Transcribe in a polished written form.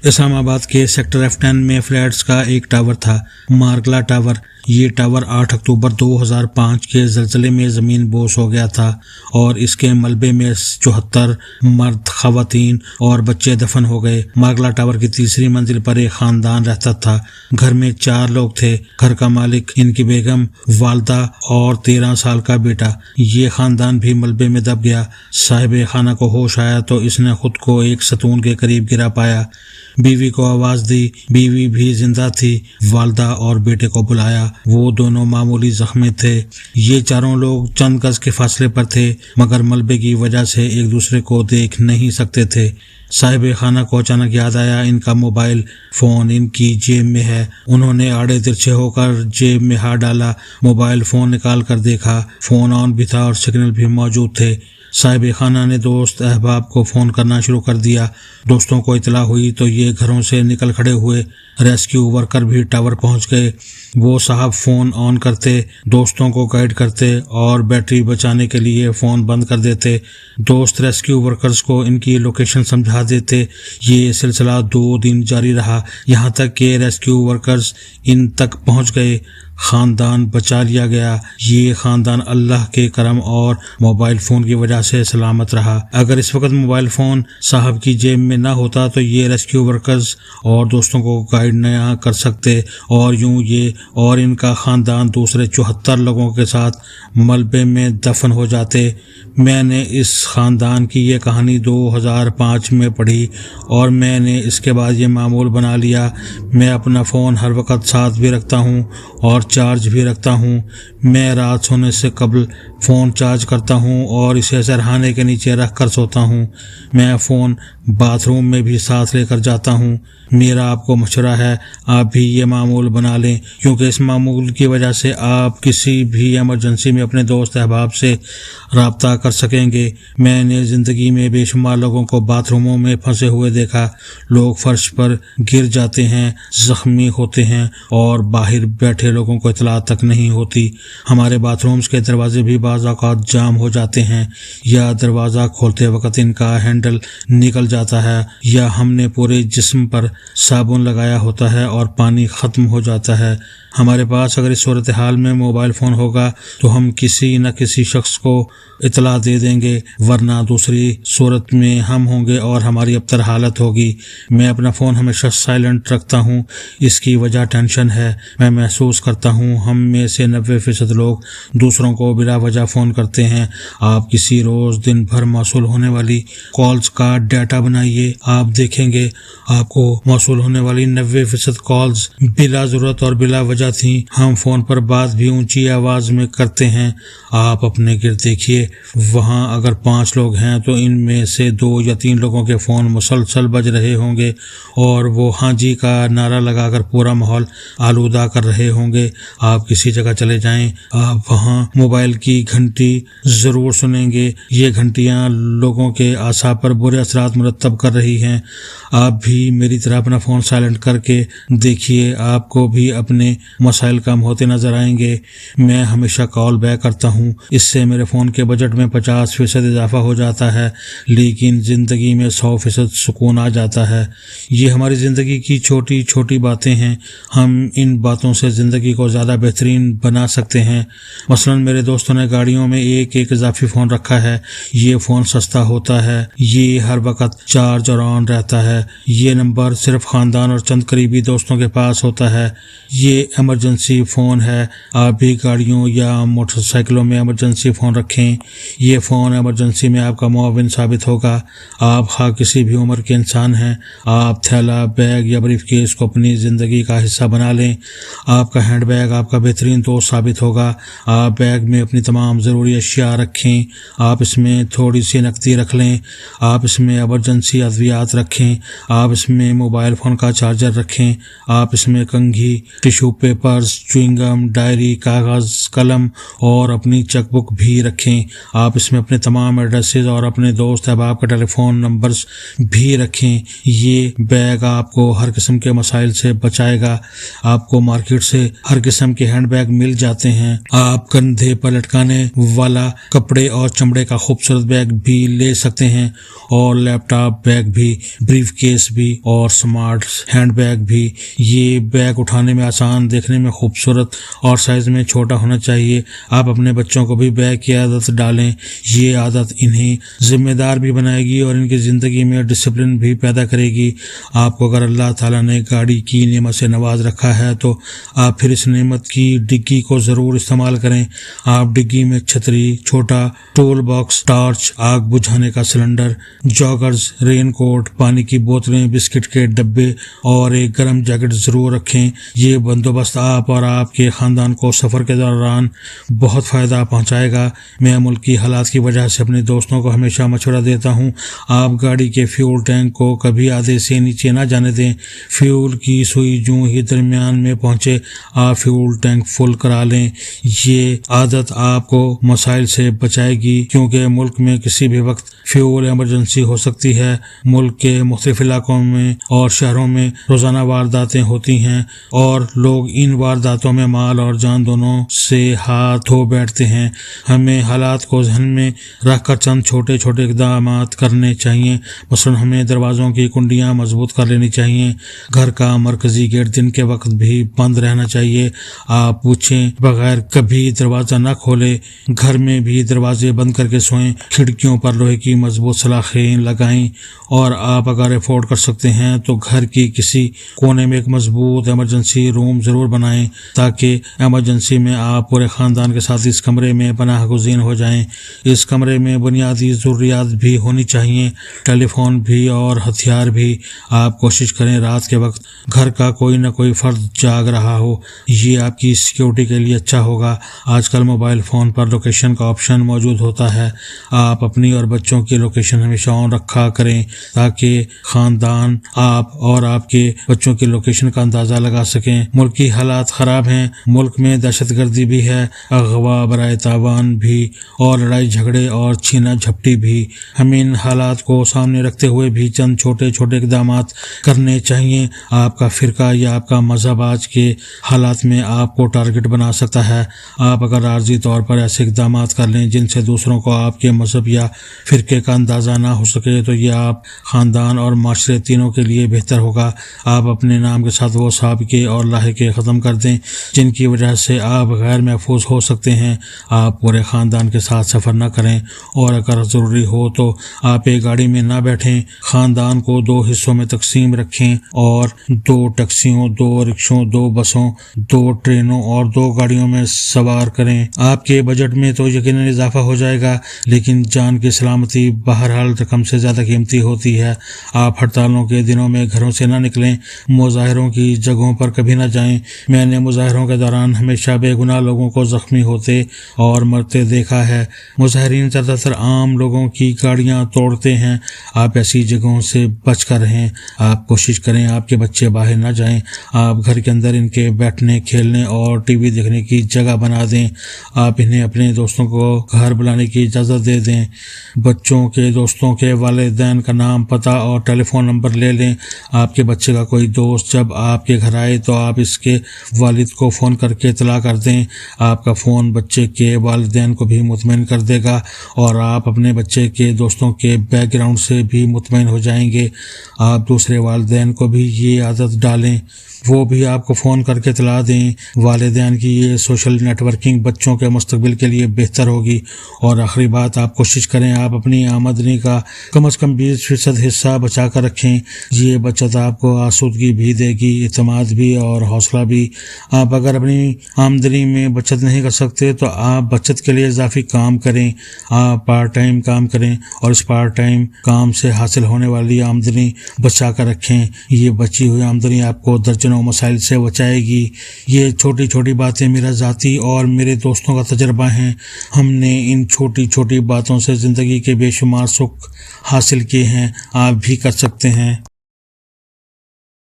اسلام آباد کے sector F10 میں فلیٹس کا ایک ٹاور تھا، مارگلا ٹاور۔ یہ ٹاور 8 اکتوبر 2005 کے زلزلے میں زمین بوس ہو گیا تھا اور اس کے ملبے میں 74 مرد، خواتین اور بچے دفن ہو گئے۔ مارگلا ٹاور کی تیسری منزل پر ایک خاندان رہتا تھا۔ گھر میں 4 لوگ تھے، گھر کا مالک، ان کی بیگم، والدہ اور 13 سال کا بیٹا۔ یہ خاندان بھی ملبے میں دب گیا۔ صاحب خانہ کو ہوش آیا تو اس نے خود کو ایک ستون کے قریب گرا پایا۔ بیوی کو آواز دی، بیوی بھی زندہ تھی۔ والدہ اور بیٹے کو بلایا، وہ دونوں معمولی زخمی تھے۔ یہ چاروں لوگ چند گز کے فاصلے پر تھے مگر ملبے کی وجہ سے ایک دوسرے کو دیکھ نہیں سکتے تھے۔ صاحب خانہ کو اچانک یاد آیا ان کا موبائل فون ان کی جیب میں ہے۔ انہوں نے آڑے ترچھے ہو کر جیب میں ہاتھ ڈالا، موبائل فون نکال کر دیکھا، فون آن بھی تھا اور سگنل بھی موجود تھے۔ صاحب خانہ نے دوست احباب کو فون کرنا شروع کر دیا۔ دوستوں کو اطلاع ہوئی تو یہ گھروں سے نکل کھڑے ہوئے۔ ریسکیو ورکر بھی ٹاور پہنچ گئے۔ وہ صاحب فون آن کرتے، دوستوں کو گائیڈ کرتے اور بیٹری بچانے کے لیے فون بند کر دیتے۔ دوست ریسکیو ورکرز کو ان کی لوکیشن سمجھا دیتے۔ یہ سلسلہ 2 دن جاری رہا، یہاں تک کہ ریسکیو ورکرز ان تک پہنچ گئے۔ خاندان بچا لیا گیا۔ یہ خاندان اللہ کے کرم اور موبائل فون کی وجہ سے سلامت رہا۔ اگر اس وقت موبائل فون صاحب کی جیب میں نہ ہوتا تو یہ ریسکیو ورکرز اور دوستوں کو گائیڈ نہ کر سکتے اور یوں یہ اور ان کا خاندان دوسرے 74 لوگوں کے ساتھ ملبے میں دفن ہو جاتے۔ میں نے اس خاندان کی یہ کہانی 2005 میں پڑھی اور میں نے اس کے بعد یہ معمول بنا لیا۔ میں اپنا فون ہر وقت ساتھ بھی رکھتا ہوں اور چارج بھی رکھتا ہوں۔ میں رات سونے سے قبل فون چارج کرتا ہوں اور اسے سرہانے کے نیچے رکھ کر سوتا ہوں۔ میں فون باتھ روم میں بھی ساتھ لے کر جاتا ہوں۔ میرا آپ کو مشورہ ہے آپ بھی یہ معمول بنا لیں، کیونکہ اس معمول کی وجہ سے آپ کسی بھی ایمرجنسی میں اپنے دوست احباب سے رابطہ کر سکیں گے۔ میں نے زندگی میں بے شمار لوگوں کو باتھ روموں میں پھنسے ہوئے دیکھا۔ لوگ فرش پر گر جاتے ہیں، زخمی ہوتے ہیں اور باہر بیٹھے لوگوں کو اطلاع تک نہیں ہوتی۔ ہمارے باتھ رومز کے دروازے بھی بعض اوقات جام ہو جاتے ہیں یا دروازہ کھولتے وقت ان کا ہینڈل نکل جاتا ہے یا ہم نے پورے جسم پر صابن لگایا ہوتا ہے اور پانی ختم ہو جاتا ہے۔ ہمارے پاس اگر اس صورتحال میں موبائل فون ہوگا تو ہم کسی نہ کسی شخص کو اطلاع دے دیں گے، ورنہ دوسری صورت میں ہم ہوں گے اور ہماری ابتر حالت ہوگی۔ میں اپنا فون ہمیشہ سائلنٹ رکھتا ہوں، اس کی وجہ ٹینشن ہے۔ میں محسوس کرتا ہوں ہم میں سے 90% لوگ دوسروں کو بلا وجہ فون کرتے ہیں۔ آپ کسی روز دن بھر موصول ہونے والی کالز کا ڈیٹا بنائیے، آپ دیکھیں گے آپ کو موصول ہونے والی 90% کالز بلا ضرورت اور بلا وجہ تھیں۔ ہم فون پر بات بھی اونچی آواز میں کرتے ہیں۔ آپ اپنے گرد دیکھیے، وہاں اگر 5 لوگ ہیں تو ان میں سے 2 یا 3 لوگوں کے فون مسلسل بج رہے ہوں گے اور وہ ہاں جی کا نعرہ لگا کر پورا ماحول آلودہ کر رہے ہوں گے۔ آپ کسی جگہ چلے جائیں، آپ وہاں موبائل کی گھنٹی ضرور سنیں گے۔ یہ گھنٹیاں لوگوں کے اعصاب پر برے اثرات مرتب کر رہی ہیں۔ آپ بھی میری طرح اپنا فون سائلنٹ کر کے دیکھیے، آپ کو بھی اپنے مسائل کم ہوتے نظر آئیں گے۔ میں ہمیشہ کال بیک کرتا ہوں، اس سے میرے فون کے بجٹ میں 50% اضافہ ہو جاتا ہے، لیکن زندگی میں 100% سکون آ جاتا ہے۔ یہ ہماری زندگی کی چھوٹی چھوٹی باتیں ہیں، ہم ان باتوں سے زندگی کو زیادہ بہترین بنا سکتے ہیں۔ مثلا میرے دوستوں نے گاڑیوں میں ایک اضافی فون رکھا ہے۔ یہ فون سستا ہوتا ہے، یہ ہر وقت چارج اور آن رہتا ہے۔ یہ نمبر صرف خاندان اور چند قریبی دوستوں کے پاس ہوتا ہے۔ یہ ایمرجنسی فون ہے۔ آپ بھی گاڑیوں یا موٹر سائیکلوں میں ایمرجنسی فون رکھیں۔ یہ فون ایمرجنسی میں آپ کا معاون ثابت ہوگا۔ آپ خواہ کسی بھی عمر کے انسان ہیں، آپ تھیلا، بیگ یا بریف کیس کو اپنی زندگی کا حصہ بنا لیں۔ آپ کا ہینڈ بیگ آپ کا بہترین دوست ثابت ہوگا۔ آپ بیگ میں اپنی تمام ضروری اشیاء رکھیں۔ آپ اس میں تھوڑی سی نقدی رکھ لیں۔ آپ اس میں ایمرجنسی ادویات رکھیں۔ آپ اس میں موبائل فون کا چارجر رکھیں۔ آپ اس میں کنگھی، tissue paper papers, chewing gum, diary, کاغذ، قلم اور اپنی چیک بک بھی رکھیں۔ آپ اس میں اپنے تمام ایڈریسز اور اپنے دوست احباب کا ٹیلی فون نمبرز بھی رکھیں۔ یہ بیگ آپ کو ہر قسم کے مسائل سے بچائے گا۔ آپ کو مارکیٹ سے ہر قسم کے ہینڈ بیگ مل جاتے ہیں۔ آپ کندھے پر لٹکانے والا کپڑے اور چمڑے کا خوبصورت بیگ بھی لے سکتے ہیں، اور لیپ ٹاپ بیگ بھی، بریف کیس بھی اور سمارٹ ہینڈ بیگ بھی۔ یہ بیگ اٹھانے میں آسان، دیکھنے میں خوبصورت اور سائز میں چھوٹا ہونا چاہیے۔ آپ اپنے بچوں کو بھی بیگ کی عادت ڈالیں۔ یہ عادت انہیں ذمہ دار بھی بنائے گی اور ان کی زندگی میں ڈسپلن بھی پیدا کرے گی۔ آپ کو اگر اللہ تعالیٰ نے گاڑی کی نعمت سے نواز رکھا ہے تو آپ پھر اس نعمت کی ڈگی کو ضرور استعمال کریں۔ آپ ڈگی میں چھتری، چھوٹا ٹول باکس، ٹارچ، آگ بجھانے کا سلنڈر، جاگرز، رین کوٹ، پانی کی بوتلیں، بسکٹ کے ڈبے اور ایک گرم جیکٹ ضرور رکھیں۔ یہ بندوبست آپ اور آپ کے خاندان کو سفر کے دوران بہت فائدہ پہنچائے گا۔ میں ملکی حالات کی وجہ سے اپنے دوستوں کو ہمیشہ مشورہ دیتا ہوں، آپ گاڑی کے فیول ٹینک کو کبھی آدھے سے نیچے نہ جانے دیں۔ فیول کی سوئی جو ہی درمیان میں پہنچے، آپ فیول ٹینک فل کرا لیں۔ یہ عادت آپ کو مسائل سے بچائے گی، کیونکہ ملک میں کسی بھی وقت فیول ایمرجنسی ہو سکتی ہے۔ ملک کے مختلف علاقوں میں اور شہروں میں روزانہ وارداتیں ہوتی ہیں، اور لوگ ان وارداتوں میں مال اور جان دونوں سے ہاتھ دھو بیٹھتے ہیں۔ ہمیں حالات کو ذہن میں رکھ کر چند چھوٹے چھوٹے اقدامات کرنے چاہیے۔ مثلا ہمیں دروازوں کی کنڈیاں مضبوط کر لینی چاہیے۔ گھر کا مرکزی گیٹ دن کے وقت بھی بند رہنا چاہیے۔ آپ پوچھیں بغیر کبھی دروازہ نہ کھولے۔ گھر میں بھی دروازے بند کر کے سوئیں۔ کھڑکیوں پر لوہے کی مضبوط سلاخیں لگائیں، اور آپ اگر افورڈ کر سکتے ہیں تو گھر کی کسی کونے میں ایک مضبوط ایمرجنسی روم ضرور بنائیں، تاکہ ایمرجنسی میں آپ پورے خاندان کے ساتھ اس کمرے میں پناہ گزین ہو جائیں۔ اس کمرے میں بنیادی ضروریات بھی ہونی چاہیے، ٹیلی فون بھی اور ہتھیار بھی۔ آپ کوشش کریں رات کے وقت گھر کا کوئی نہ کوئی فرد جاگ رہا ہو، یہ آپ کی سیکیورٹی کے لیے اچھا ہوگا۔ آج کل موبائل فون پر لوکیشن کا آپشن موجود ہوتا ہے۔ آپ اپنی اور بچوں کی لوکیشن ہمیشہ آن رکھا کریں، تاکہ خاندان آپ اور آپ کے بچوں کی لوکیشن کا اندازہ لگا سکیں۔ ملکی حالات خراب ہیں، ملک میں دہشت گردی بھی ہے، اغوا، برائے تاوان بھی، اور لڑائی جھگڑے اور چھینا جھپٹی بھی۔ ہمیں ان حالات کو سامنے رکھتے ہوئے بھی چند چھوٹے چھوٹے اقدامات کرنے چاہیے۔ آپ کا فرقہ یا آپ کا مذہب آج کے حالات میں آپ کو ٹارگٹ بنا سکتا ہے۔ آپ اگر عارضی طور پر ایسے اقدامات کر لیں جن سے دوسروں کو آپ کے مذہب یا فرقے کا اندازہ نہ ہو سکے، تو یہ آپ، خاندان اور معاشرے تینوں کے لیے بہتر ہوگا۔ آپ اپنے نام کے ساتھ وہ سابقے اور لاحقے ختم کر دیں جن کی وجہ سے آپ غیر محفوظ ہو سکتے ہیں۔ آپ پورے خاندان کے ساتھ سفر نہ کریں، اور اگر ضروری ہو تو آپ ایک گاڑی میں نہ بیٹھیں۔ خاندان کو 2 حصوں میں تقسیم رکھیں اور 2 ٹیکسیوں، 2 رکشوں، 2 بسوں، 2 ٹرینوں اور 2 گاڑیوں میں سوار کریں۔ آپ کے بجٹ میں تو یقیناً اضافہ ہو جائے گا، لیکن جان کی سلامتی بہرحال رقم سے زیادہ قیمتی ہوتی ہے۔ آپ ہڑتالوں کے دنوں میں گھروں سے نہ نکلیں، مظاہروں کی جگہوں پر کبھی نہ جائیں۔ میں نے مظاہروں کے دوران ہمیشہ بے گناہ لوگوں کو زخمی ہوتے اور مرتے دیکھا ہے۔ مظاہرین زیادہ تر عام لوگوں کی گاڑیاں توڑتے ہیں۔ آپ ایسی جگہوں سے بچ کر رہیں۔ آپ کوشش کریں آپ کے بچے باہر نہ جائیں۔ آپ گھر کے اندر ان کے بیٹھنے، کھیلنے اور ٹی وی دیکھنے کی جگہ بنا دیں۔ آپ انہیں اپنے دوستوں کو گھر بلانے کی اجازت دے دیں۔ بچوں کے دوستوں کے والدین کا نام، پتہ اور ٹیلی فون نمبر لے لیں۔ آپ کے بچے کا کوئی دوست جب آپ کے گھر آئے تو آپ اس کے والد کو فون کر کے اطلاع کر دیں۔ آپ کا فون بچے کے والدین کو بھی مطمئن کر دے گا، اور آپ اپنے بچے کے دوستوں کے بیک گراؤنڈ سے بھی مطمئن ہو جائیں گے۔ آپ دوسرے والدین کو بھی یہ عادت ڈالیں، وہ بھی آپ کو فون کر کے اطلاع دیں۔ والدین کی یہ سوشل نیٹ ورکنگ بچوں کے مستقبل کے لیے بہتر ہوگی۔ اور آخری بات، آپ کوشش کریں آپ اپنی آمدنی کا کم از کم 20% حصہ بچا کر رکھیں۔ یہ بچت آپ کو آسودگی بھی دے گی، اعتماد بھی اور حوصلہ بھی۔ آپ اگر اپنی آمدنی میں بچت نہیں کر سکتے تو آپ بچت کے لیے اضافی کام کریں۔ آپ پارٹ ٹائم کام کریں اور اس پارٹ ٹائم کام سے حاصل ہونے والی آمدنی بچا کر رکھیں۔ یہ بچی ہوئی آمدنی آپ کو درجنوں مسائل سے بچائے گی۔ یہ چھوٹی چھوٹی باتیں میرا ذاتی اور میرے دوستوں کا تجربہ ہیں۔ ہم نے ان چھوٹی چھوٹی باتوں سے زندگی کے بے شمار سکھ حاصل کیے ہیں۔ آپ بھی کر سکتے ہیں۔